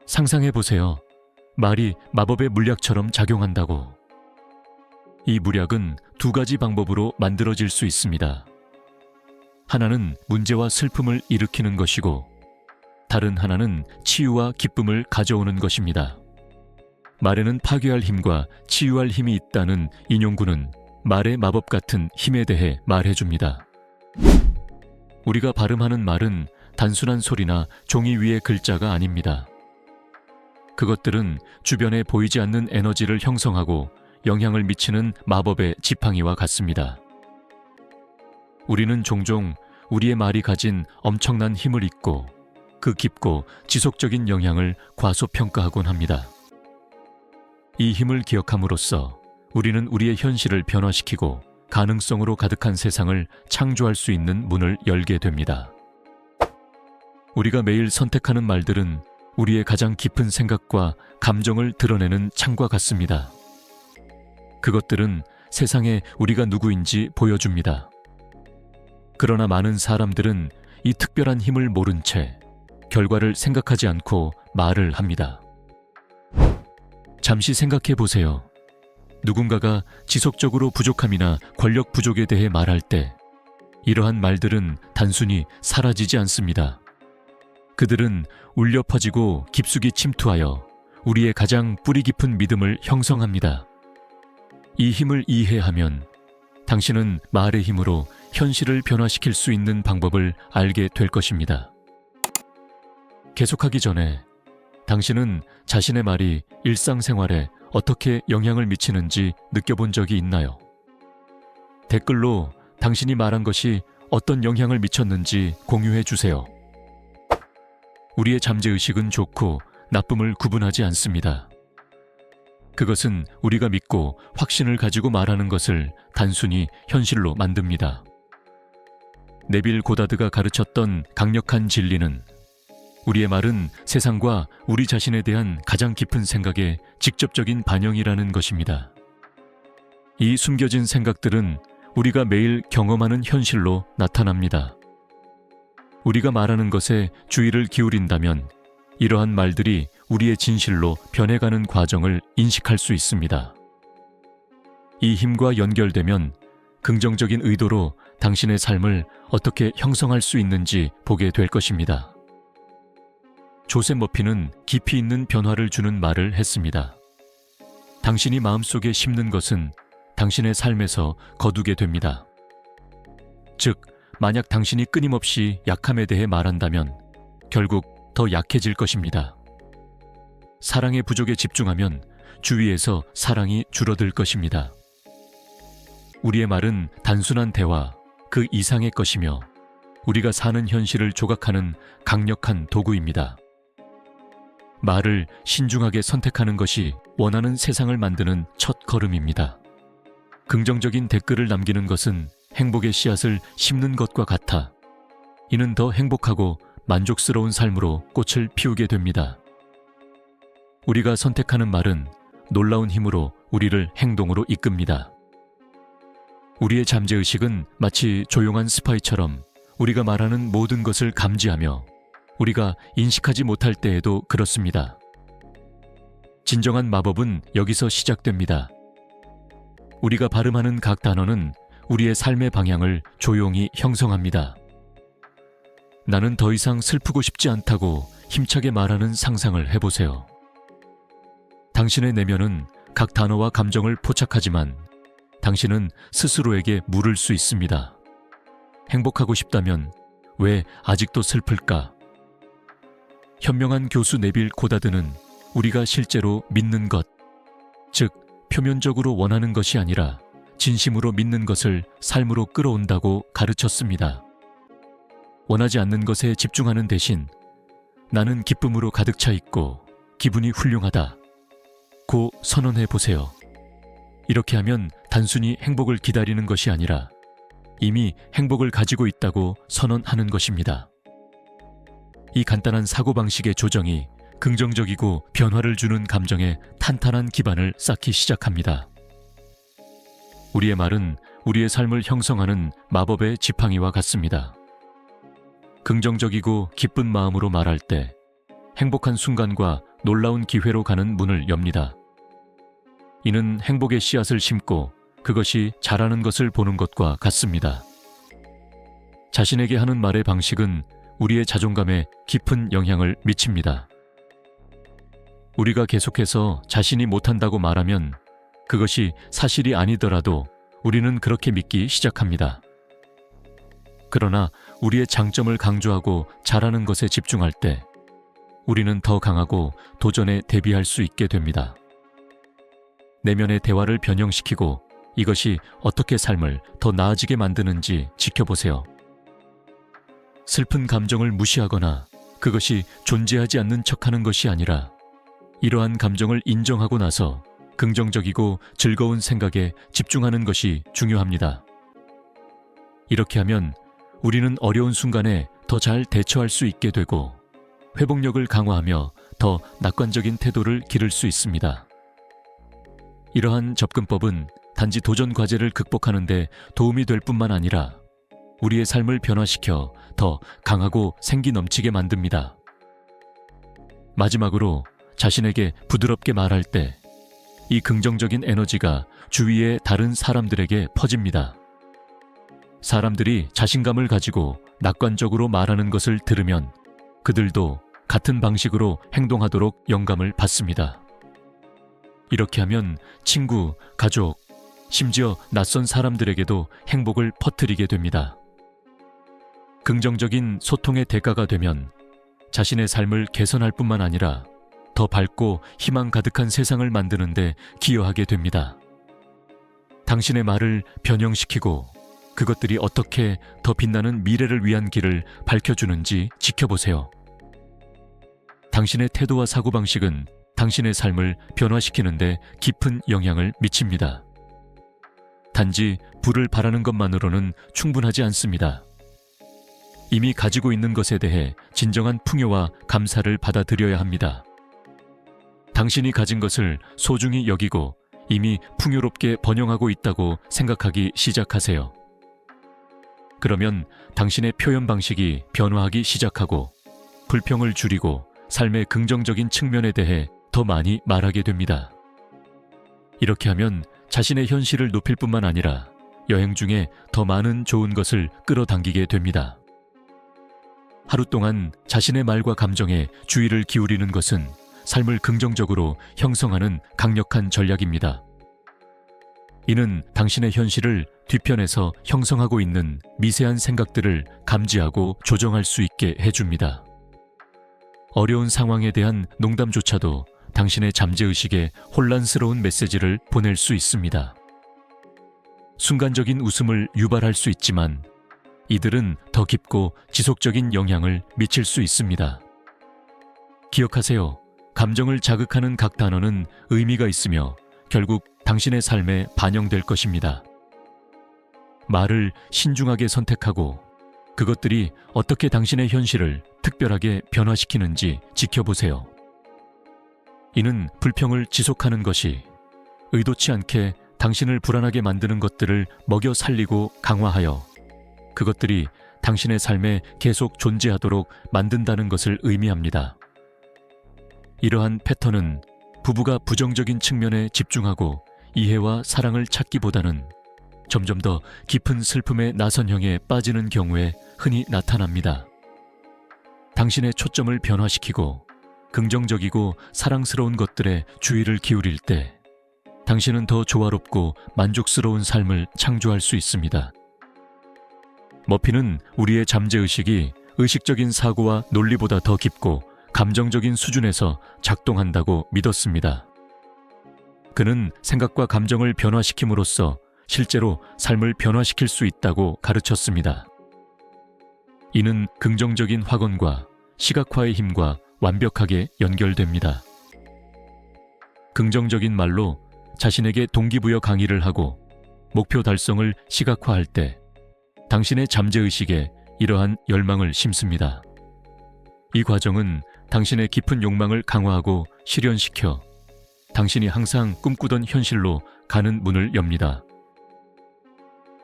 상상해보세요. 말이 마법의 물약처럼 작용한다고. 이 물약은 두 가지 방법으로 만들어질 수 있습니다. 하나는 문제와 슬픔을 일으키는 것이고, 다른 하나는 치유와 기쁨을 가져오는 것입니다. 말에는 파괴할 힘과 치유할 힘이 있다는 인용구는 말의 마법 같은 힘에 대해 말해줍니다. 우리가 발음하는 말은 단순한 소리나 종이 위의 글자가 아닙니다. 그것들은 주변에 보이지 않는 에너지를 형성하고 영향을 미치는 마법의 지팡이와 같습니다. 우리는 종종 우리의 말이 가진 엄청난 힘을 잊고 그 깊고 지속적인 영향을 과소평가하곤 합니다. 이 힘을 기억함으로써 우리는 우리의 현실을 변화시키고 가능성으로 가득한 세상을 창조할 수 있는 문을 열게 됩니다. 우리가 매일 선택하는 말들은 우리의 가장 깊은 생각과 감정을 드러내는 창과 같습니다. 그것들은 세상에 우리가 누구인지 보여줍니다. 그러나 많은 사람들은 이 특별한 힘을 모른 채 결과를 생각하지 않고 말을 합니다. 잠시 생각해 보세요. 누군가가 지속적으로 부족함이나 권력 부족에 대해 말할 때 이러한 말들은 단순히 사라지지 않습니다. 그들은 울려 퍼지고 깊숙이 침투하여 우리의 가장 뿌리 깊은 믿음을 형성합니다. 이 힘을 이해하면 당신은 말의 힘으로 현실을 변화시킬 수 있는 방법을 알게 될 것입니다. 계속하기 전에 당신은 자신의 말이 일상생활에 어떻게 영향을 미치는지 느껴본 적이 있나요? 댓글로 당신이 말한 것이 어떤 영향을 미쳤는지 공유해 주세요. 우리의 잠재의식은 좋고 나쁨을 구분하지 않습니다. 그것은 우리가 믿고 확신을 가지고 말하는 것을 단순히 현실로 만듭니다. 네빌 고다드가 가르쳤던 강력한 진리는 우리의 말은 세상과 우리 자신에 대한 가장 깊은 생각의 직접적인 반영이라는 것입니다. 이 숨겨진 생각들은 우리가 매일 경험하는 현실로 나타납니다. 우리가 말하는 것에 주의를 기울인다면 이러한 말들이 우리의 진실로 변해가는 과정을 인식할 수 있습니다. 이 힘과 연결되면 긍정적인 의도로 당신의 삶을 어떻게 형성할 수 있는지 보게 될 것입니다. 조셉 머피는 깊이 있는 변화를 주는 말을 했습니다. 당신이 마음속에 심는 것은 당신의 삶에서 거두게 됩니다. 즉, 만약 당신이 끊임없이 약함에 대해 말한다면 결국 더 약해질 것입니다. 사랑의 부족에 집중하면 주위에서 사랑이 줄어들 것입니다. 우리의 말은 단순한 대화, 그 이상의 것이며 우리가 사는 현실을 조각하는 강력한 도구입니다. 말을 신중하게 선택하는 것이 원하는 세상을 만드는 첫 걸음입니다. 긍정적인 댓글을 남기는 것은 행복의 씨앗을 심는 것과 같아 이는 더 행복하고 만족스러운 삶으로 꽃을 피우게 됩니다. 우리가 선택하는 말은 놀라운 힘으로 우리를 행동으로 이끕니다. 우리의 잠재의식은 마치 조용한 스파이처럼 우리가 말하는 모든 것을 감지하며 우리가 인식하지 못할 때에도 그렇습니다. 진정한 마법은 여기서 시작됩니다. 우리가 발음하는 각 단어는 우리의 삶의 방향을 조용히 형성합니다. 나는 더 이상 슬프고 싶지 않다고 힘차게 말하는 상상을 해보세요. 당신의 내면은 각 단어와 감정을 포착하지만 당신은 스스로에게 물을 수 있습니다. 행복하고 싶다면 왜 아직도 슬플까? 현명한 교수 네빌 고다드는 우리가 실제로 믿는 것, 즉 표면적으로 원하는 것이 아니라 진심으로 믿는 것을 삶으로 끌어온다고 가르쳤습니다. 원하지 않는 것에 집중하는 대신 나는 기쁨으로 가득 차 있고 기분이 훌륭하다 고 선언해 보세요. 이렇게 하면 단순히 행복을 기다리는 것이 아니라 이미 행복을 가지고 있다고 선언하는 것입니다. 이 간단한 사고방식의 조정이 긍정적이고 변화를 주는 감정에 탄탄한 기반을 쌓기 시작합니다. 우리의 말은 우리의 삶을 형성하는 마법의 지팡이와 같습니다. 긍정적이고 기쁜 마음으로 말할 때 행복한 순간과 놀라운 기회로 가는 문을 엽니다. 이는 행복의 씨앗을 심고 그것이 자라는 것을 보는 것과 같습니다. 자신에게 하는 말의 방식은 우리의 자존감에 깊은 영향을 미칩니다. 우리가 계속해서 자신이 못한다고 말하면 그것이 사실이 아니더라도 우리는 그렇게 믿기 시작합니다. 그러나 우리의 장점을 강조하고 잘하는 것에 집중할 때 우리는 더 강하고 도전에 대비할 수 있게 됩니다. 내면의 대화를 변형시키고 이것이 어떻게 삶을 더 나아지게 만드는지 지켜보세요. 슬픈 감정을 무시하거나 그것이 존재하지 않는 척하는 것이 아니라 이러한 감정을 인정하고 나서 긍정적이고 즐거운 생각에 집중하는 것이 중요합니다. 이렇게 하면 우리는 어려운 순간에 더 잘 대처할 수 있게 되고 회복력을 강화하며 더 낙관적인 태도를 기를 수 있습니다. 이러한 접근법은 단지 도전 과제를 극복하는 데 도움이 될 뿐만 아니라 우리의 삶을 변화시켜 더 강하고 생기 넘치게 만듭니다. 마지막으로 자신에게 부드럽게 말할 때 이 긍정적인 에너지가 주위의 다른 사람들에게 퍼집니다. 사람들이 자신감을 가지고 낙관적으로 말하는 것을 들으면 그들도 같은 방식으로 행동하도록 영감을 받습니다. 이렇게 하면 친구, 가족, 심지어 낯선 사람들에게도 행복을 퍼뜨리게 됩니다. 긍정적인 소통의 대가가 되면 자신의 삶을 개선할 뿐만 아니라 더 밝고 희망 가득한 세상을 만드는 데 기여하게 됩니다. 당신의 말을 변형시키고 그것들이 어떻게 더 빛나는 미래를 위한 길을 밝혀주는지 지켜보세요. 당신의 태도와 사고방식은 당신의 삶을 변화시키는 데 깊은 영향을 미칩니다. 단지 부를 바라는 것만으로는 충분하지 않습니다. 이미 가지고 있는 것에 대해 진정한 풍요와 감사를 받아들여야 합니다. 당신이 가진 것을 소중히 여기고 이미 풍요롭게 번영하고 있다고 생각하기 시작하세요. 그러면 당신의 표현 방식이 변화하기 시작하고 불평을 줄이고 삶의 긍정적인 측면에 대해 더 많이 말하게 됩니다. 이렇게 하면 자신의 현실을 높일 뿐만 아니라 여행 중에 더 많은 좋은 것을 끌어당기게 됩니다. 하루 동안 자신의 말과 감정에 주의를 기울이는 것은 삶을 긍정적으로 형성하는 강력한 전략입니다. 이는 당신의 현실을 뒤편에서 형성하고 있는 미세한 생각들을 감지하고 조정할 수 있게 해줍니다. 어려운 상황에 대한 농담조차도 당신의 잠재의식에 혼란스러운 메시지를 보낼 수 있습니다. 순간적인 웃음을 유발할 수 있지만 이들은 더 깊고 지속적인 영향을 미칠 수 있습니다. 기억하세요. 감정을 자극하는 각 단어는 의미가 있으며 결국 당신의 삶에 반영될 것입니다. 말을 신중하게 선택하고 그것들이 어떻게 당신의 현실을 특별하게 변화시키는지 지켜보세요. 이는 불평을 지속하는 것이 의도치 않게 당신을 불안하게 만드는 것들을 먹여 살리고 강화하여 그것들이 당신의 삶에 계속 존재하도록 만든다는 것을 의미합니다. 이러한 패턴은 부부가 부정적인 측면에 집중하고 이해와 사랑을 찾기보다는 점점 더 깊은 슬픔의 나선형에 빠지는 경우에 흔히 나타납니다. 당신의 초점을 변화시키고 긍정적이고 사랑스러운 것들에 주의를 기울일 때 당신은 더 조화롭고 만족스러운 삶을 창조할 수 있습니다. 머피는 우리의 잠재의식이 의식적인 사고와 논리보다 더 깊고 감정적인 수준에서 작동한다고 믿었습니다. 그는 생각과 감정을 변화시킴으로써 실제로 삶을 변화시킬 수 있다고 가르쳤습니다. 이는 긍정적인 확언과 시각화의 힘과 완벽하게 연결됩니다. 긍정적인 말로 자신에게 동기부여 강의를 하고 목표 달성을 시각화할 때 당신의 잠재의식에 이러한 열망을 심습니다. 이 과정은 당신의 깊은 욕망을 강화하고 실현시켜 당신이 항상 꿈꾸던 현실로 가는 문을 엽니다.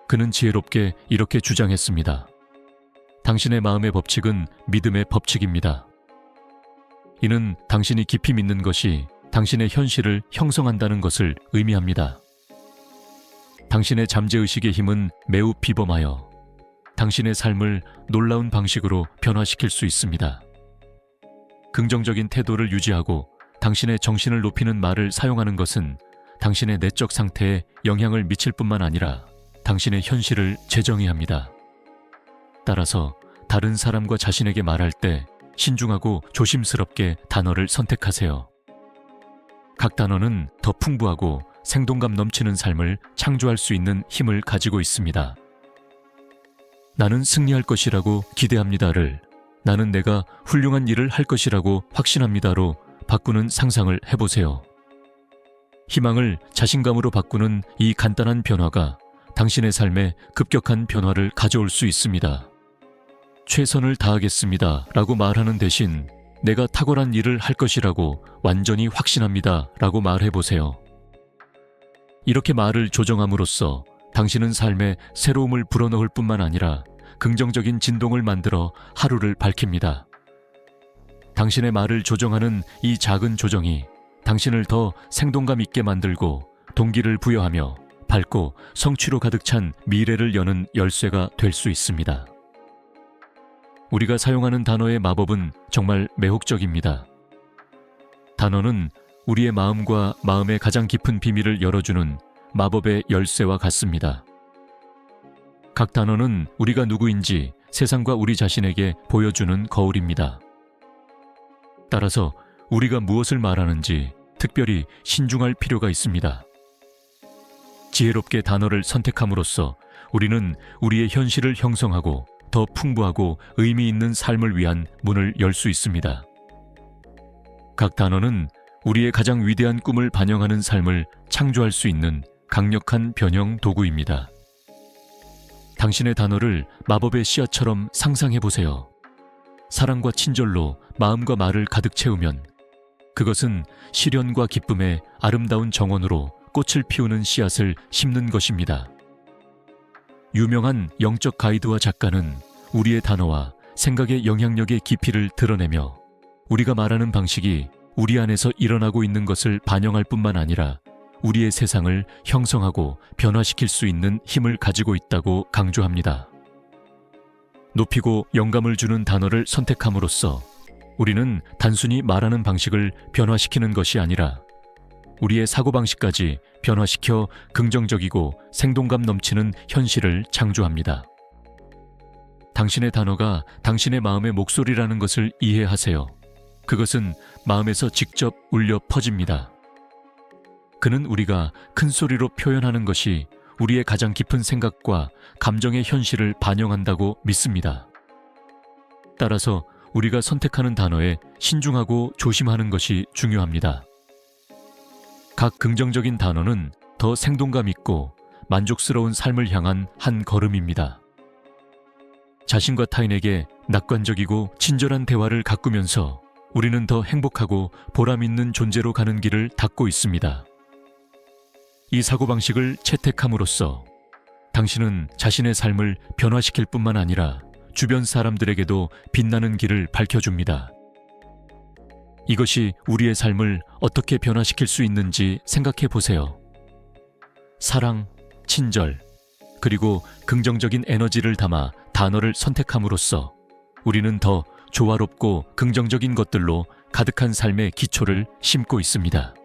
그는 지혜롭게 이렇게 주장했습니다. 당신의 마음의 법칙은 믿음의 법칙입니다. 이는 당신이 깊이 믿는 것이 당신의 현실을 형성한다는 것을 의미합니다. 당신의 잠재의식의 힘은 매우 비범하여 당신의 삶을 놀라운 방식으로 변화시킬 수 있습니다. 긍정적인 태도를 유지하고 당신의 정신을 높이는 말을 사용하는 것은 당신의 내적 상태에 영향을 미칠 뿐만 아니라 당신의 현실을 재정의합니다. 따라서 다른 사람과 자신에게 말할 때 신중하고 조심스럽게 단어를 선택하세요. 각 단어는 더 풍부하고 생동감 넘치는 삶을 창조할 수 있는 힘을 가지고 있습니다. 나는 승리할 것이라고 기대합니다를 나는 내가 훌륭한 일을 할 것이라고 확신합니다로 바꾸는 상상을 해보세요. 희망을 자신감으로 바꾸는 이 간단한 변화가 당신의 삶에 급격한 변화를 가져올 수 있습니다. 최선을 다하겠습니다 라고 말하는 대신 내가 탁월한 일을 할 것이라고 완전히 확신합니다 라고 말해보세요. 이렇게 말을 조정함으로써 당신은 삶에 새로움을 불어넣을 뿐만 아니라 긍정적인 진동을 만들어 하루를 밝힙니다. 당신의 말을 조정하는 이 작은 조정이 당신을 더 생동감 있게 만들고 동기를 부여하며 밝고 성취로 가득 찬 미래를 여는 열쇠가 될 수 있습니다. 우리가 사용하는 단어의 마법은 정말 매혹적입니다. 단어는 우리의 마음과 마음의 가장 깊은 비밀을 열어주는 마법의 열쇠와 같습니다. 각 단어는 우리가 누구인지 세상과 우리 자신에게 보여주는 거울입니다. 따라서 우리가 무엇을 말하는지 특별히 신중할 필요가 있습니다. 지혜롭게 단어를 선택함으로써 우리는 우리의 현실을 형성하고 더 풍부하고 의미 있는 삶을 위한 문을 열 수 있습니다. 각 단어는 우리의 가장 위대한 꿈을 반영하는 삶을 창조할 수 있는 강력한 변형 도구입니다. 당신의 단어를 마법의 씨앗처럼 상상해 보세요. 사랑과 친절로 마음과 말을 가득 채우면 그것은 시련과 기쁨의 아름다운 정원으로 꽃을 피우는 씨앗을 심는 것입니다. 유명한 영적 가이드와 작가는 우리의 단어와 생각의 영향력의 깊이를 드러내며 우리가 말하는 방식이 우리 안에서 일어나고 있는 것을 반영할 뿐만 아니라 우리의 세상을 형성하고 변화시킬 수 있는 힘을 가지고 있다고 강조합니다. 높이고 영감을 주는 단어를 선택함으로써 우리는 단순히 말하는 방식을 변화시키는 것이 아니라 우리의 사고방식까지 변화시켜 긍정적이고 생동감 넘치는 현실을 창조합니다. 당신의 단어가 당신의 마음의 목소리라는 것을 이해하세요. 그것은 마음에서 직접 울려 퍼집니다. 그는 우리가 큰 소리로 표현하는 것이 우리의 가장 깊은 생각과 감정의 현실을 반영한다고 믿습니다. 따라서 우리가 선택하는 단어에 신중하고 조심하는 것이 중요합니다. 각 긍정적인 단어는 더 생동감 있고 만족스러운 삶을 향한 한 걸음입니다. 자신과 타인에게 낙관적이고 친절한 대화를 가꾸면서 우리는 더 행복하고 보람 있는 존재로 가는 길을 닫고 있습니다. 이 사고방식을 채택함으로써 당신은 자신의 삶을 변화시킬 뿐만 아니라 주변 사람들에게도 빛나는 길을 밝혀줍니다. 이것이 우리의 삶을 어떻게 변화시킬 수 있는지 생각해 보세요. 사랑, 친절, 그리고 긍정적인 에너지를 담아 단어를 선택함으로써 우리는 더 조화롭고 긍정적인 것들로 가득한 삶의 기초를 심고 있습니다.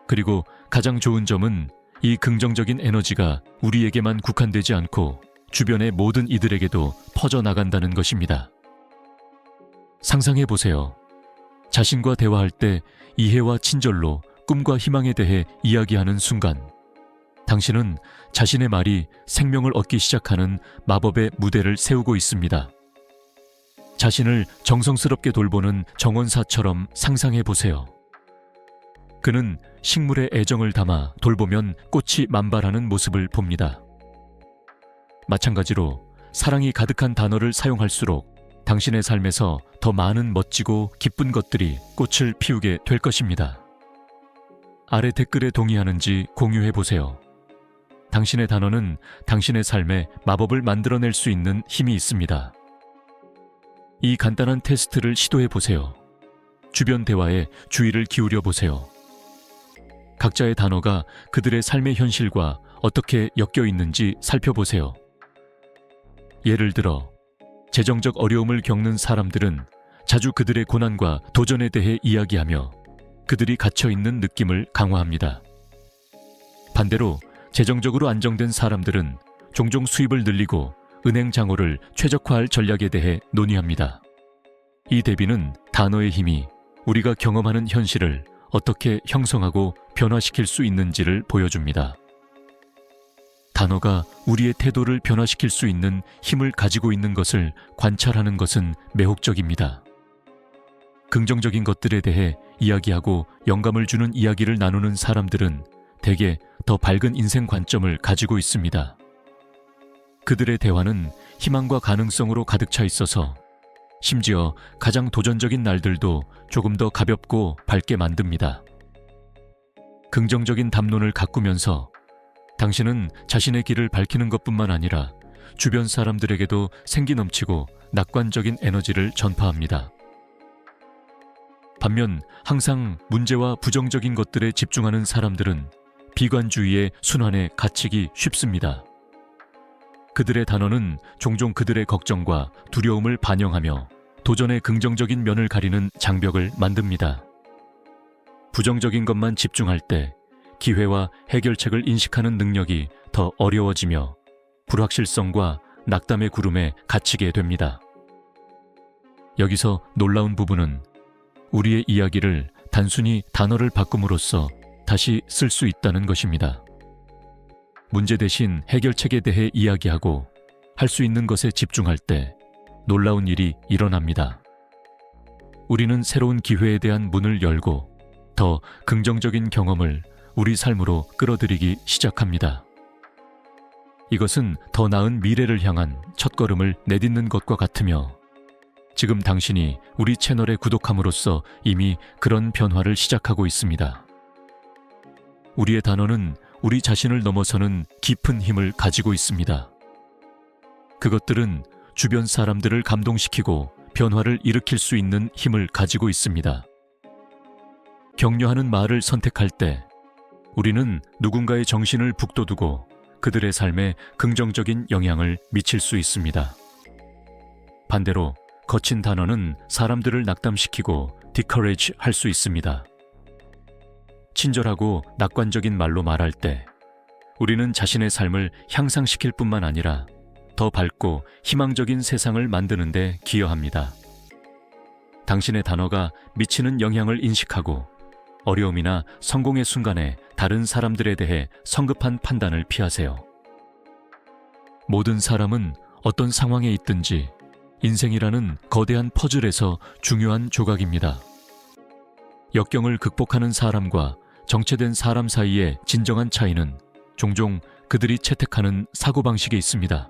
그리고 가장 좋은 점은 이 긍정적인 에너지가 우리에게만 국한되지 않고 주변의 모든 이들에게도 퍼져나간다는 것입니다. 상상해 보세요. 자신과 대화할 때 이해와 친절로 꿈과 희망에 대해 이야기하는 순간 당신은 자신의 말이 생명을 얻기 시작하는 마법의 무대를 세우고 있습니다. 자신을 정성스럽게 돌보는 정원사처럼 상상해 보세요. 그는 식물에 애정을 담아 돌보면 꽃이 만발하는 모습을 봅니다. 마찬가지로 사랑이 가득한 단어를 사용할수록 당신의 삶에서 더 많은 멋지고 기쁜 것들이 꽃을 피우게 될 것입니다. 아래 댓글에 동의하는지 공유해 보세요. 당신의 단어는 당신의 삶에 마법을 만들어낼 수 있는 힘이 있습니다. 이 간단한 테스트를 시도해 보세요. 주변 대화에 주의를 기울여 보세요. 각자의 단어가 그들의 삶의 현실과 어떻게 엮여 있는지 살펴보세요. 예를 들어, 재정적 어려움을 겪는 사람들은 자주 그들의 고난과 도전에 대해 이야기하며 그들이 갇혀 있는 느낌을 강화합니다. 반대로 재정적으로 안정된 사람들은 종종 수입을 늘리고 은행 장호를 최적화할 전략에 대해 논의합니다. 이 대비는 단어의 힘이 우리가 경험하는 현실을 어떻게 형성하고 변화시킬 수 있는지를 보여줍니다. 단어가 우리의 태도를 변화시킬 수 있는 힘을 가지고 있는 것을 관찰하는 것은 매혹적입니다. 긍정적인 것들에 대해 이야기하고 영감을 주는 이야기를 나누는 사람들은 대개 더 밝은 인생 관점을 가지고 있습니다. 그들의 대화는 희망과 가능성으로 가득 차 있어서 심지어 가장 도전적인 날들도 조금 더 가볍고 밝게 만듭니다. 긍정적인 담론을 가꾸면서 당신은 자신의 길을 밝히는 것뿐만 아니라 주변 사람들에게도 생기 넘치고 낙관적인 에너지를 전파합니다. 반면 항상 문제와 부정적인 것들에 집중하는 사람들은 비관주의의 순환에 갇히기 쉽습니다. 그들의 단어는 종종 그들의 걱정과 두려움을 반영하며 도전의 긍정적인 면을 가리는 장벽을 만듭니다. 부정적인 것만 집중할 때 기회와 해결책을 인식하는 능력이 더 어려워지며 불확실성과 낙담의 구름에 갇히게 됩니다. 여기서 놀라운 부분은 우리의 이야기를 단순히 단어를 바꿈으로써 다시 쓸 수 있다는 것입니다. 문제 대신 해결책에 대해 이야기하고 할 수 있는 것에 집중할 때 놀라운 일이 일어납니다. 우리는 새로운 기회에 대한 문을 열고 더 긍정적인 경험을 우리 삶으로 끌어들이기 시작합니다. 이것은 더 나은 미래를 향한 첫걸음을 내딛는 것과 같으며 지금 당신이 우리 채널에 구독함으로써 이미 그런 변화를 시작하고 있습니다. 우리의 단어는 우리 자신을 넘어서는 깊은 힘을 가지고 있습니다. 그것들은 주변 사람들을 감동시키고 변화를 일으킬 수 있는 힘을 가지고 있습니다. 격려하는 말을 선택할 때 우리는 누군가의 정신을 북돋우고 그들의 삶에 긍정적인 영향을 미칠 수 있습니다. 반대로 거친 단어는 사람들을 낙담시키고 디커레이지 할 수 있습니다. 친절하고 낙관적인 말로 말할 때 우리는 자신의 삶을 향상시킬 뿐만 아니라 더 밝고 희망적인 세상을 만드는 데 기여합니다. 당신의 단어가 미치는 영향을 인식하고 어려움이나 성공의 순간에 다른 사람들에 대해 성급한 판단을 피하세요. 모든 사람은 어떤 상황에 있든지 인생이라는 거대한 퍼즐에서 중요한 조각입니다. 역경을 극복하는 사람과 정체된 사람 사이의 진정한 차이는 종종 그들이 채택하는 사고방식에 있습니다.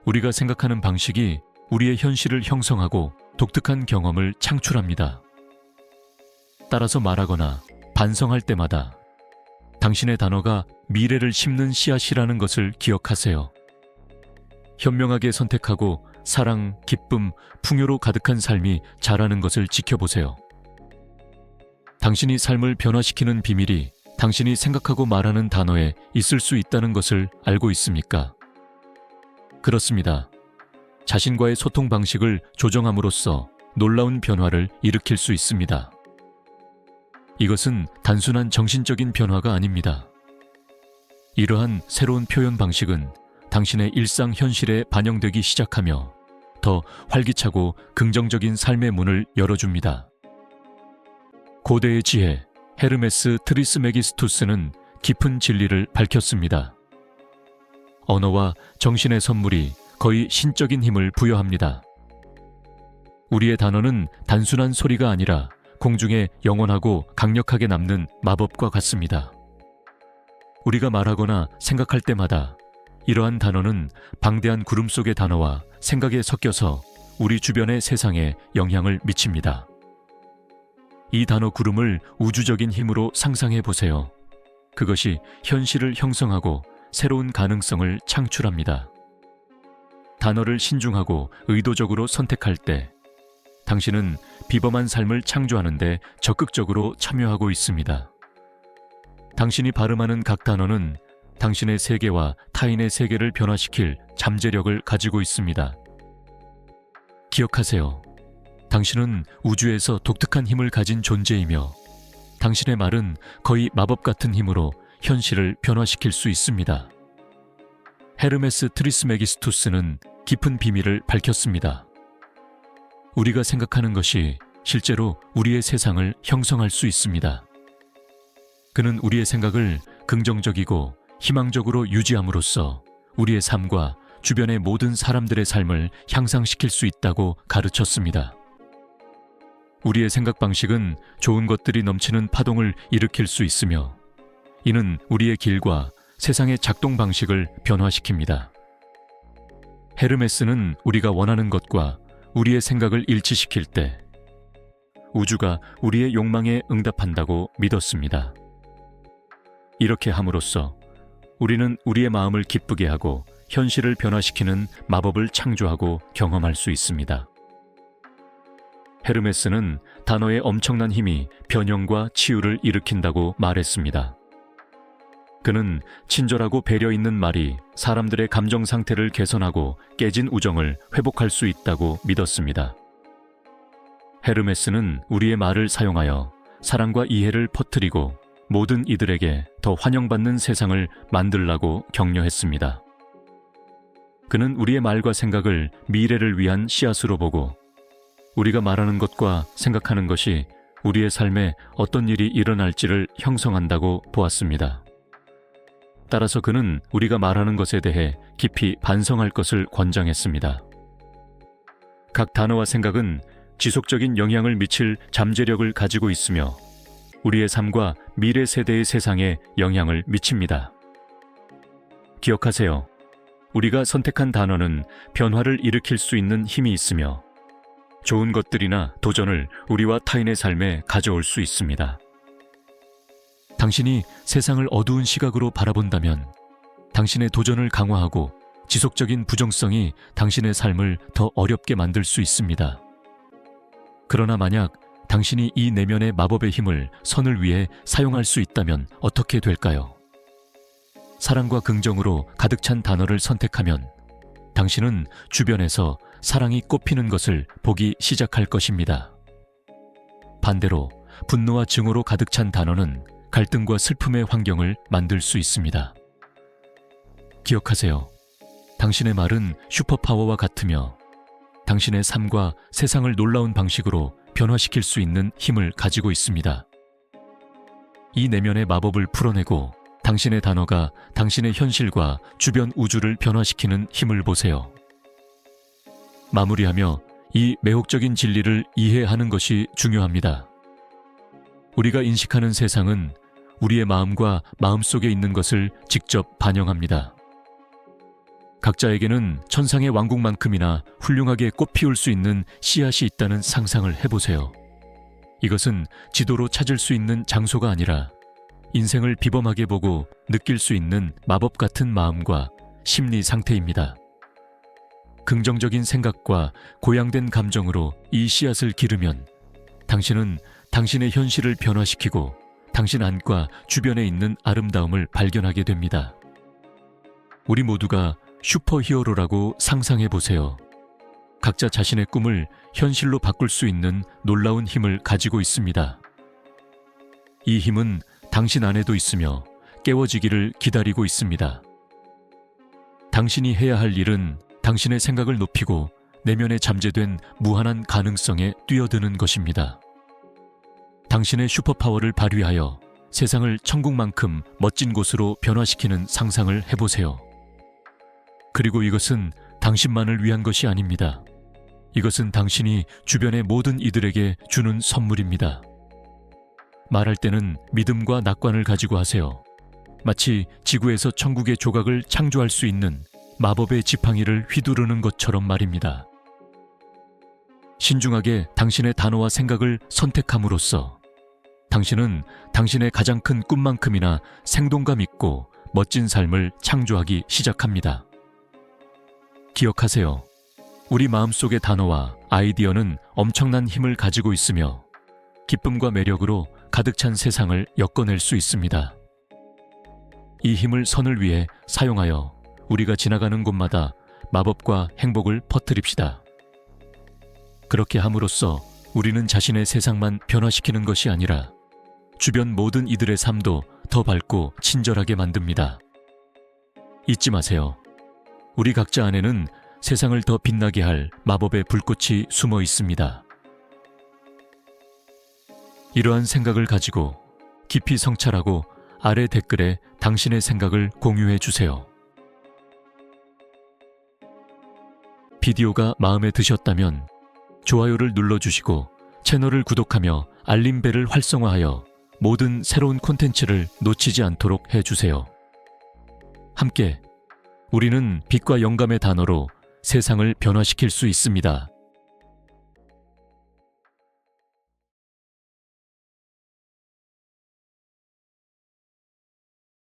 우리가 생각하는 방식이 우리의 현실을 형성하고 독특한 경험을 창출합니다. 따라서 말하거나 반성할 때마다 당신의 단어가 미래를 심는 씨앗이라는 것을 기억하세요. 현명하게 선택하고 사랑, 기쁨, 풍요로 가득한 삶이 자라는 것을 지켜보세요. 당신이 삶을 변화시키는 비밀이 당신이 생각하고 말하는 단어에 있을 수 있다는 것을 알고 있습니까? 그렇습니다. 자신과의 소통 방식을 조정함으로써 놀라운 변화를 일으킬 수 있습니다. 이것은 단순한 정신적인 변화가 아닙니다. 이러한 새로운 표현 방식은 당신의 일상 현실에 반영되기 시작하며 더 활기차고 긍정적인 삶의 문을 열어줍니다. 고대의 지혜 헤르메스 트리스메기스투스는 깊은 진리를 밝혔습니다. 언어와 정신의 선물이 거의 신적인 힘을 부여합니다. 우리의 단어는 단순한 소리가 아니라 공중에 영원하고 강력하게 남는 마법과 같습니다. 우리가 말하거나 생각할 때마다 이러한 단어는 방대한 구름 속의 단어와 생각에 섞여서 우리 주변의 세상에 영향을 미칩니다. 이 단어 구름을 우주적인 힘으로 상상해 보세요. 그것이 현실을 형성하고 새로운 가능성을 창출합니다. 단어를 신중하고 의도적으로 선택할 때 당신은 비범한 삶을 창조하는 데 적극적으로 참여하고 있습니다. 당신이 발음하는 각 단어는 당신의 세계와 타인의 세계를 변화시킬 잠재력을 가지고 있습니다. 기억하세요. 당신은 우주에서 독특한 힘을 가진 존재이며 당신의 말은 거의 마법 같은 힘으로 현실을 변화시킬 수 있습니다. 헤르메스 트리스메기스투스는 깊은 비밀을 밝혔습니다. 우리가 생각하는 것이 실제로 우리의 세상을 형성할 수 있습니다. 그는 우리의 생각을 긍정적이고 희망적으로 유지함으로써 우리의 삶과 주변의 모든 사람들의 삶을 향상시킬 수 있다고 가르쳤습니다. 우리의 생각 방식은 좋은 것들이 넘치는 파동을 일으킬 수 있으며 이는 우리의 길과 세상의 작동 방식을 변화시킵니다. 헤르메스는 우리가 원하는 것과 우리의 생각을 일치시킬 때 우주가 우리의 욕망에 응답한다고 믿었습니다. 이렇게 함으로써 우리는 우리의 마음을 기쁘게 하고 현실을 변화시키는 마법을 창조하고 경험할 수 있습니다. 헤르메스는 단어의 엄청난 힘이 변형과 치유를 일으킨다고 말했습니다. 그는 친절하고 배려 있는 말이 사람들의 감정 상태를 개선하고 깨진 우정을 회복할 수 있다고 믿었습니다. 헤르메스는 우리의 말을 사용하여 사랑과 이해를 퍼뜨리고 모든 이들에게 더 환영받는 세상을 만들라고 격려했습니다. 그는 우리의 말과 생각을 미래를 위한 씨앗으로 보고 우리가 말하는 것과 생각하는 것이 우리의 삶에 어떤 일이 일어날지를 형성한다고 보았습니다. 따라서 그는 우리가 말하는 것에 대해 깊이 반성할 것을 권장했습니다. 각 단어와 생각은 지속적인 영향을 미칠 잠재력을 가지고 있으며 우리의 삶과 미래 세대의 세상에 영향을 미칩니다. 기억하세요. 우리가 선택한 단어는 변화를 일으킬 수 있는 힘이 있으며 좋은 것들이나 도전을 우리와 타인의 삶에 가져올 수 있습니다. 당신이 세상을 어두운 시각으로 바라본다면 당신의 도전을 강화하고 지속적인 부정성이 당신의 삶을 더 어렵게 만들 수 있습니다. 그러나 만약 당신이 이 내면의 마법의 힘을 선을 위해 사용할 수 있다면 어떻게 될까요? 사랑과 긍정으로 가득 찬 단어를 선택하면 당신은 주변에서 사랑이 꽃피는 것을 보기 시작할 것입니다. 반대로 분노와 증오로 가득 찬 단어는 갈등과 슬픔의 환경을 만들 수 있습니다. 기억하세요. 당신의 말은 슈퍼파워와 같으며 당신의 삶과 세상을 놀라운 방식으로 변화시킬 수 있는 힘을 가지고 있습니다. 이 내면의 마법을 풀어내고 당신의 단어가 당신의 현실과 주변 우주를 변화시키는 힘을 보세요. 마무리하며 이 매혹적인 진리를 이해하는 것이 중요합니다. 우리가 인식하는 세상은 우리의 마음과 마음속에 있는 것을 직접 반영합니다. 각자에게는 천상의 왕국만큼이나 훌륭하게 꽃피울 수 있는 씨앗이 있다는 상상을 해보세요. 이것은 지도로 찾을 수 있는 장소가 아니라 인생을 비범하게 보고 느낄 수 있는 마법 같은 마음과 심리 상태입니다. 긍정적인 생각과 고양된 감정으로 이 씨앗을 기르면 당신은 당신의 현실을 변화시키고 당신 안과 주변에 있는 아름다움을 발견하게 됩니다. 우리 모두가 슈퍼히어로라고 상상해 보세요. 각자 자신의 꿈을 현실로 바꿀 수 있는 놀라운 힘을 가지고 있습니다. 이 힘은 당신 안에도 있으며 깨워지기를 기다리고 있습니다. 당신이 해야 할 일은 당신의 생각을 높이고 내면에 잠재된 무한한 가능성에 뛰어드는 것입니다. 당신의 슈퍼파워를 발휘하여 세상을 천국만큼 멋진 곳으로 변화시키는 상상을 해보세요. 그리고 이것은 당신만을 위한 것이 아닙니다. 이것은 당신이 주변의 모든 이들에게 주는 선물입니다. 말할 때는 믿음과 낙관을 가지고 하세요. 마치 지구에서 천국의 조각을 창조할 수 있는 마법의 지팡이를 휘두르는 것처럼 말입니다. 신중하게 당신의 단어와 생각을 선택함으로써 당신은 당신의 가장 큰 꿈만큼이나 생동감 있고 멋진 삶을 창조하기 시작합니다. 기억하세요. 우리 마음속의 단어와 아이디어는 엄청난 힘을 가지고 있으며 기쁨과 매력으로 가득 찬 세상을 엮어낼 수 있습니다. 이 힘을 선을 위해 사용하여 우리가 지나가는 곳마다 마법과 행복을 퍼뜨립시다. 그렇게 함으로써 우리는 자신의 세상만 변화시키는 것이 아니라 주변 모든 이들의 삶도 더 밝고 친절하게 만듭니다. 잊지 마세요. 우리 각자 안에는 세상을 더 빛나게 할 마법의 불꽃이 숨어 있습니다. 이러한 생각을 가지고 깊이 성찰하고 아래 댓글에 당신의 생각을 공유해 주세요. 비디오가 마음에 드셨다면 좋아요를 눌러주시고 채널을 구독하며 알림벨을 활성화하여 모든 새로운 콘텐츠를 놓치지 않도록 해주세요. 함께 우리는 빛과 영감의 단어로 세상을 변화시킬 수 있습니다.